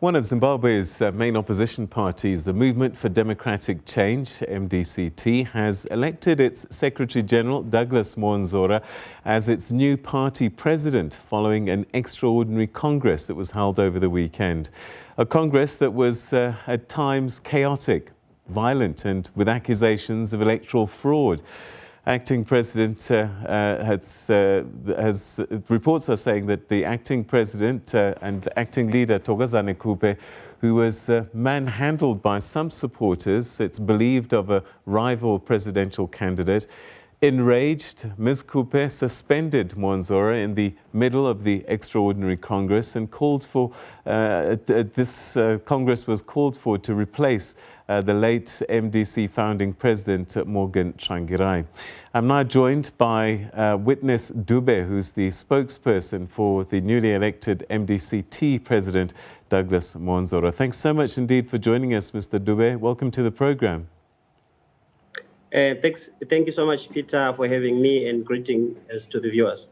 One of Zimbabwe's main opposition parties, the Movement for Democratic Change, MDC-T, has elected its Secretary General, Douglas Mwonzora, as its new party president following an extraordinary congress that was held over the weekend. A congress that was at times chaotic, violent and with accusations of electoral fraud. Acting President reports are saying that the Acting President and Acting Leader Thokozani Khupe, who was manhandled by some supporters, it's believed, of a rival presidential candidate. Enraged, Ms. Khupe suspended Mwonzora in the middle of the extraordinary Congress and called for, Congress was called for to replace the late MDC founding president, Morgan Tsvangirai. I'm now joined by Witness Dube, who's the spokesperson for the newly elected MDC-T president, Douglas Mwonzora. Thanks so much indeed for joining us, Mr. Dube. Welcome to the program. Thank you so much, Peter, for having me, and greetings to the viewers.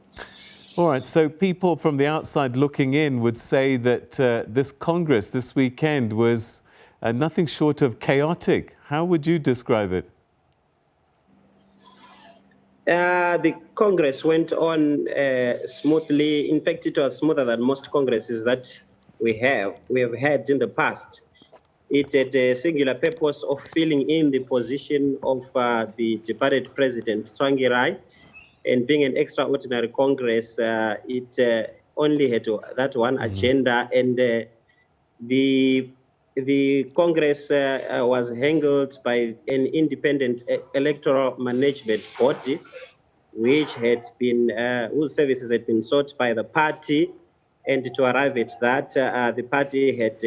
All right, so people from the outside looking in would say that this Congress this weekend was nothing short of chaotic. How would you describe it? The Congress went on smoothly. In fact, it was smoother than most Congresses that we have had in the past. It had a singular purpose of filling in the position of the departed President Tsvangirai, and being an extraordinary Congress, it only had that one agenda, and the Congress was handled by an independent electoral management body, which had been whose services had been sought by the party. And to arrive at that, the party had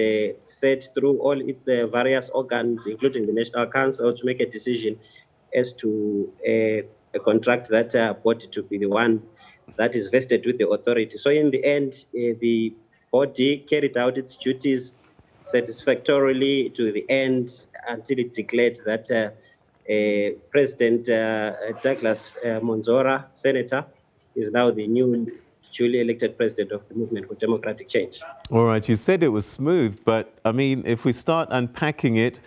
set through all its various organs, including the National Council, to make a decision as to contract that body to be the one that is vested with the authority. So in the end, the body carried out its duties satisfactorily to the end until it declared that President Douglas Mwonzora, Senator, is now the new duly elected president of the Movement for Democratic Change. All right, you said it was smooth, but I mean, if we start unpacking it,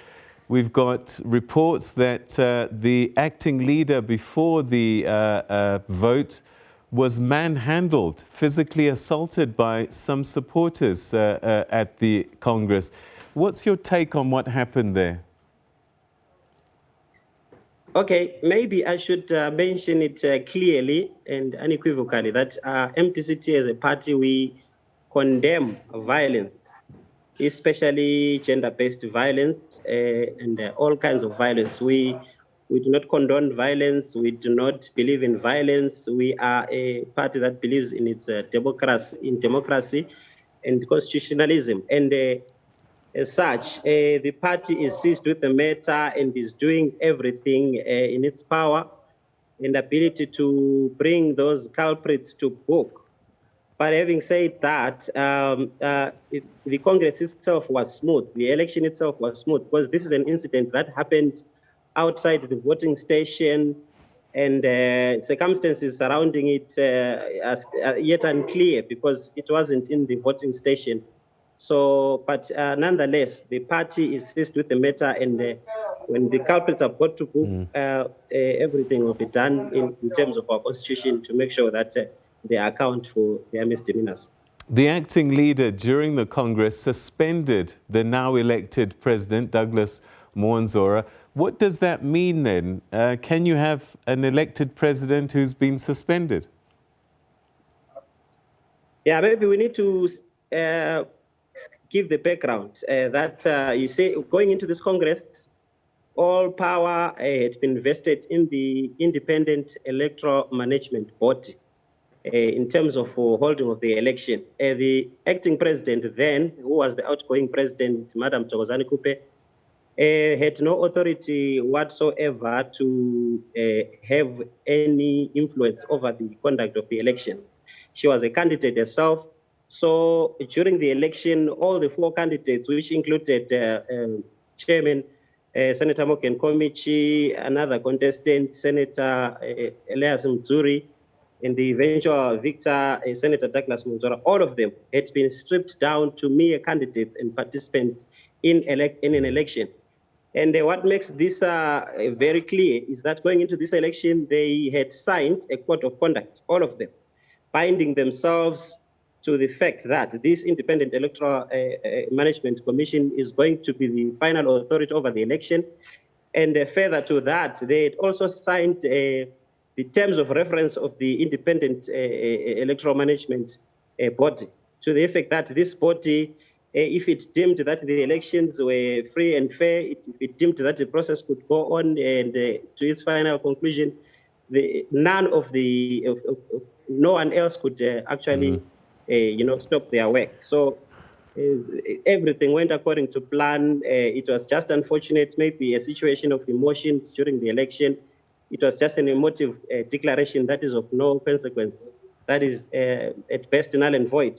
we've got reports that the acting leader before the vote was manhandled, physically assaulted by some supporters at the Congress. What's your take on what happened there? Okay, maybe I should mention it clearly and unequivocally that MDCT as a party, we condemn violence, especially gender-based violence and all kinds of violence. We do not condone violence. We do not believe in violence. We are a party that believes in its democracy and constitutionalism. And as such, the party is seized with the matter and is doing everything in its power and ability to bring those culprits to book. But having said that, the Congress itself was smooth. The election itself was smooth because this is an incident that happened outside the voting station, and circumstances surrounding it are yet unclear because it wasn't in the voting station. So, but nonetheless, the party is seized with the matter, and when the culprits are brought to book, everything will be done in terms of our constitution to make sure that they account for their misdemeanors. The acting leader during the Congress suspended the now elected president, Douglas Mwonzora. What does that mean then? Can you have an elected president who's been suspended? Yeah, maybe we need to give the background that you say going into this Congress, all power had been vested in the independent electoral management body in terms of holding of the election. The acting president then, who was the outgoing president, Madam Thokozani Khupe, had no authority whatsoever to have any influence over the conduct of the election. She was a candidate herself. So during the election, all the four candidates, which included Chairman Senator Morgan Komichi, another contestant, Senator Elias Mzuri, and the eventual victor, Senator Douglas Mwonzora, all of them had been stripped down to mere candidates and participants in an election. And what makes this very clear is that going into this election, they had signed a code of conduct, all of them, binding themselves to the fact that this Independent Electoral Management Commission is going to be the final authority over the election. And further to that, they had also signed the terms of reference of the Independent Electoral Management Body, to the effect that this body, if it deemed that the elections were free and fair, if it deemed that the process could go on and to its final conclusion, no one else could actually, stop their work. So everything went according to plan. It was just unfortunate, maybe a situation of emotions during the election. It was just an emotive declaration that is of no consequence. That is at best null and void,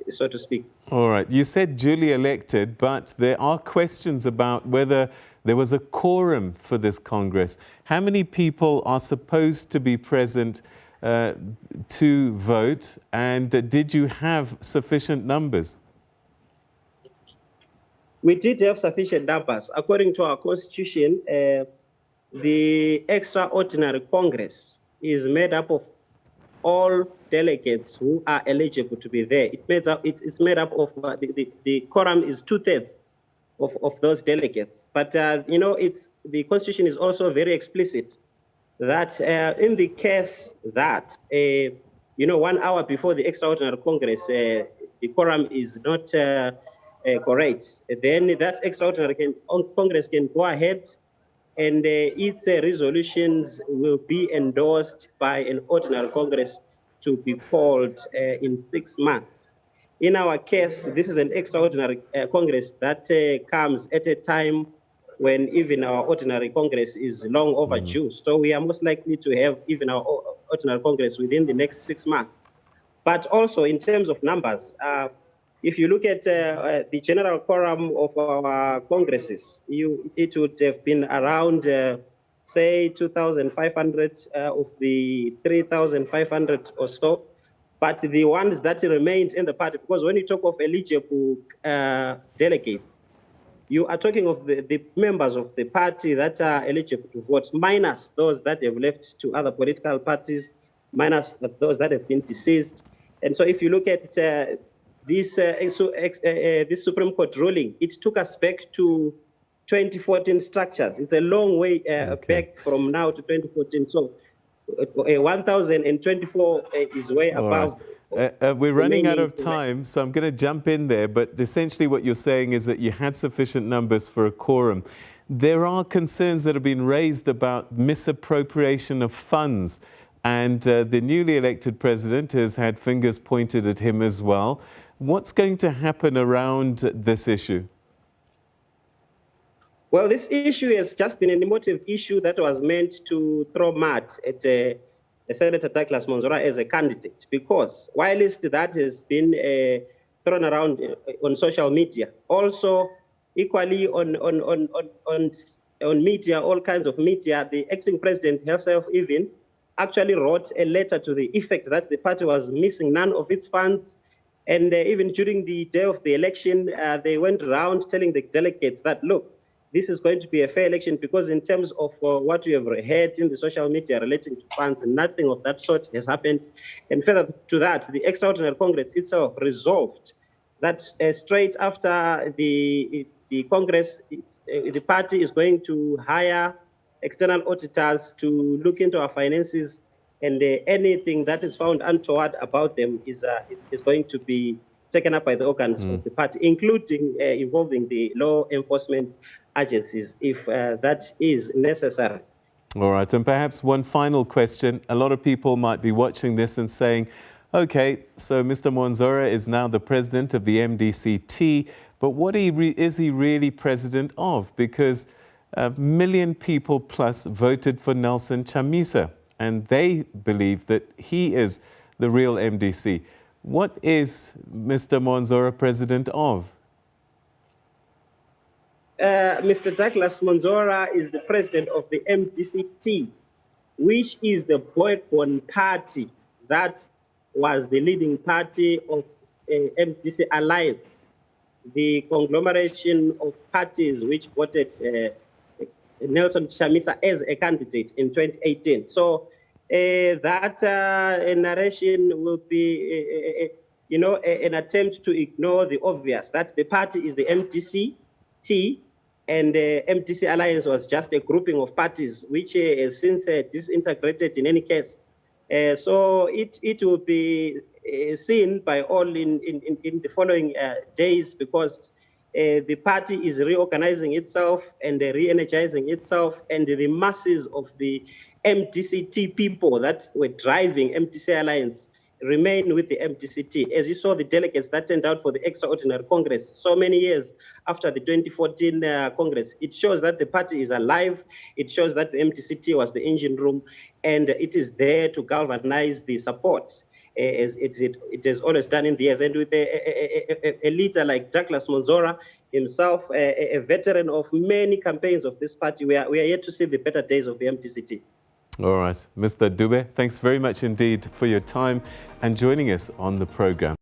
so to speak. All right. You said duly elected, but there are questions about whether there was a quorum for this Congress. How many people are supposed to be present to vote, and did you have sufficient numbers? We did have sufficient numbers. According to our constitution, the extraordinary Congress is made up of all delegates who are eligible to be there. It's made up of, the quorum is 2/3 of those delegates. But, the constitution is also very explicit that in the case that, 1 hour before the extraordinary Congress, the quorum is not correct, then that extraordinary Congress can go ahead and its resolutions will be endorsed by an ordinary Congress to be called in 6 months. In our case, this is an extraordinary Congress that comes at a time when even our ordinary Congress is long overdue. So we are most likely to have even our ordinary Congress within the next 6 months. But also in terms of numbers, if you look at the general quorum of our congresses, it would have been around, say, 2,500 of the 3,500 or so. But the ones that remained in the party, because when you talk of eligible delegates, you are talking of the members of the party that are eligible to vote, minus those that have left to other political parties, minus those that have been deceased. And so if you look at this Supreme Court ruling, it took us back to 2014 structures. It's a long way back from now to 2014. So 1,024 is way above. We're running out of time, so I'm going to jump in there. But essentially what you're saying is that you had sufficient numbers for a quorum. There are concerns that have been raised about misappropriation of funds. And the newly elected president has had fingers pointed at him as well. What's going to happen around this issue? Well, this issue has just been an emotive issue that was meant to throw mud at Senator Douglas Mwonzora as a candidate, because whilst that has been thrown around on social media, also equally on media, all kinds of media, the acting president herself even actually wrote a letter to the effect that the party was missing none of its funds. And even during the day of the election, they went around telling the delegates that, look, this is going to be a fair election, because in terms of what you have heard in the social media relating to funds, nothing of that sort has happened. And further to that, the Extraordinary Congress itself resolved that straight after the Congress, the party is going to hire external auditors to look into our finances, and anything that is found untoward about them is going to be taken up by the organs of the party, including involving the law enforcement agencies, if that is necessary. All right, and perhaps one final question. A lot of people might be watching this and saying, okay, so Mr. Mwonzora is now the president of the MDC-T, but what is he really president of? Because 1 million people plus voted for Nelson Chamisa, and they believe that he is the real MDC. What is Mr. Mwonzora president of? Mr. Douglas Mwonzora is the president of the MDC-T, which is the boycott party that was the leading party of MDC Alliance, the conglomeration of parties which voted Nelson Chamisa as a candidate in 2018. So that narration will be, an attempt to ignore the obvious, that the party is the MDC-T, and MDC Alliance was just a grouping of parties which has since disintegrated in any case. So it will be seen by all in the following days, because the party is reorganizing itself and re-energizing itself, and the masses of the MDCT people that were driving MDC Alliance remain with the MDCT. As you saw, the delegates that turned out for the extraordinary Congress so many years after the 2014 Congress, it shows that the party is alive. It shows that the MDCT was the engine room, and it is there to galvanize the support, as it has always done in the years. And with a leader like Douglas Mwonzora himself, a veteran of many campaigns of this party, we are yet to see the better days of the MDCT. All right, Mr. Dube, thanks very much indeed for your time and joining us on the program.